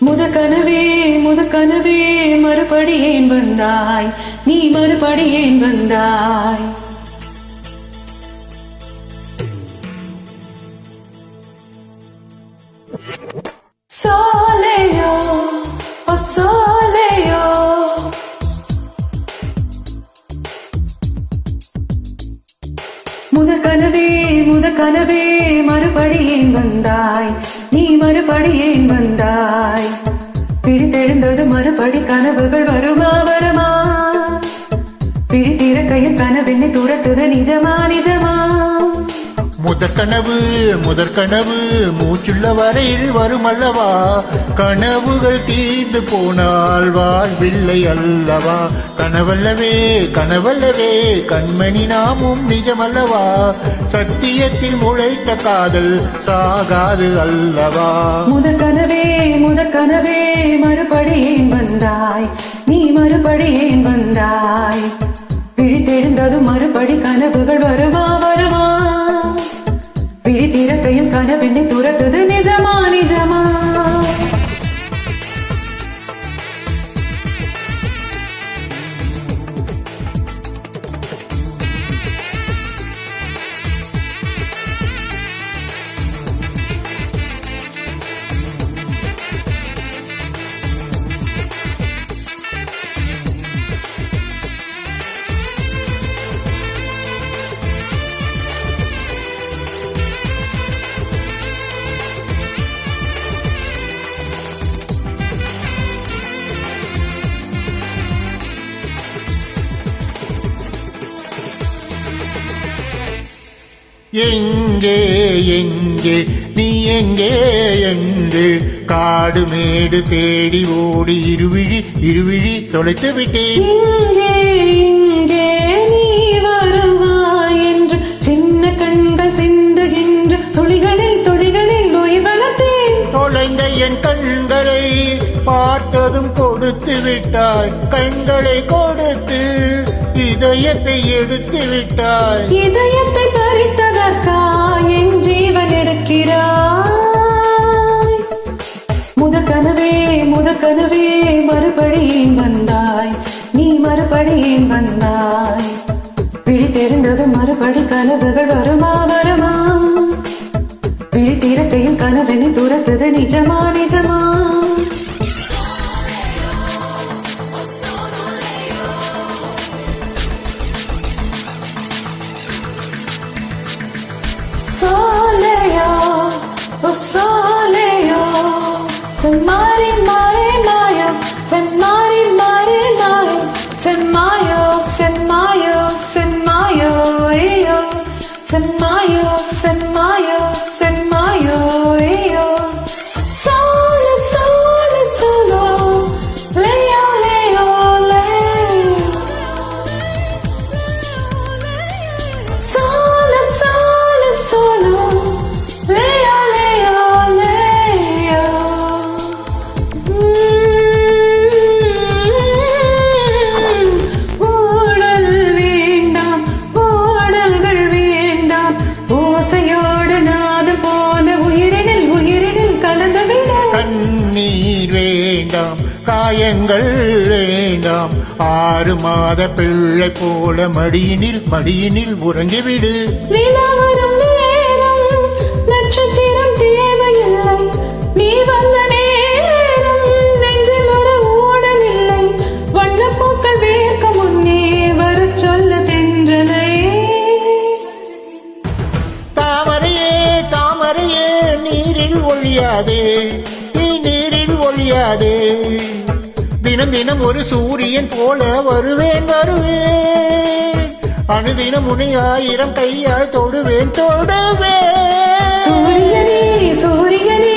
முதக்கனவே முதக்கனவே மறுபடி ஏன் வந்தாய், நீ மறுபடி ஏன் வந்தாய்? சோலையோ ஓ சோலையோ, முதக்கனவே முதக்கனவே மறுபடி ஏன் வந்தாய், நீ மறுபடி ஏன் வந்தாய்? பிடித்தெழுந்தது மறுபடி கனவுகள் வருமா வருமா? பிடித்திருக்கையில் கனவெண்ணை துரத்துது நிஜமா நிஜமா? முதற்கனவு மூச்சுள்ள வரையில் வருமல்லவா? கனவுகள் தீர்ந்து போனால் வாழ்வில்லை அல்லவா? கனவல்லவே கண்மணி நாமும் நிஜமல்லவா? சத்தியத்தில் முளைத்த காதல் சாகாது அல்லவா? முதற்கனவே மறுபடி ஏன் வந்தாய், நீ மறுபடி ஏன் வந்தாய்? பிடித்தெழுந்ததும் மறுபடி கனவுகள் வருமா வருமா? பிடித்திருக்கையில் கனவெண்ணை துரத்துது நிஜமா நிஜமா? எங்கே எங்கே நீ எங்கே என்று காடு மேடு தேடி ஓடி இருவிழி தொலைத்து விட்டேன். இங்கே நீ வருவாய் என்று சின்ன கண்கள் சிந்துகின்ற துளிகளில் உயிர் வளர்த்தேன். தொலைந்த என் கண்களை பார்த்ததும் கொடுத்து விட்டாய், கண்களை கொடுத்து இதயத்தை எடுத்து விட்டாய். இதயத்தை பறித்ததற்கா என் ஜீவன் எடுக்கிறாய்? முதற்கனவே மறுபடி ஏன் வந்தாய், நீ மறுபடி ஏன் வந்தாய்? பிடித்தெறிந்தது மறுபடி கனவுகள் வருமா வருமா? பிடித்திருக்கையில் கனவெண்ணை துரத்துது நிஜமா நிஜமா? Soleo, oh soleo, se mare mare mayo, se mare mare mayo, se mayo, se mayo, se mayo, eyo, se mayo, se mayo, se mayo, eyo. Solo, solo, solo, leo, leo, leo. Solo, solo, solo, leo, leo, leo. ஊடல் வேண்டாம், ஊடல்கள் வேண்டாம், ஓசையோடு நாதம் போல உயிரினில் கலந்துவிட. கண்ணீர் வேண்டாம், காயங்கள் வேண்டாம், 6 மாத பிள்ளை போல மடியினில் உறங்கிவிடு. நிலவரும் நேரம் நட்சத்திரம் தேவையில்லை, நீ வந்த நேரம் நெஞ்சில் ஒரு ஊடலில்லை. வண்ணப்பூக்கள் வேர்க்க முன்னே வரச் சொல்ல தென்றலை. தாமரையே நீரில் ஒழியாதே, நீ நீரில் ஒழியாதே. தினம் ஒரு சூரியன் போல வருவேன் அனுதினம் உன்னை 1000 கையால் தொடுவேன். சூரியனே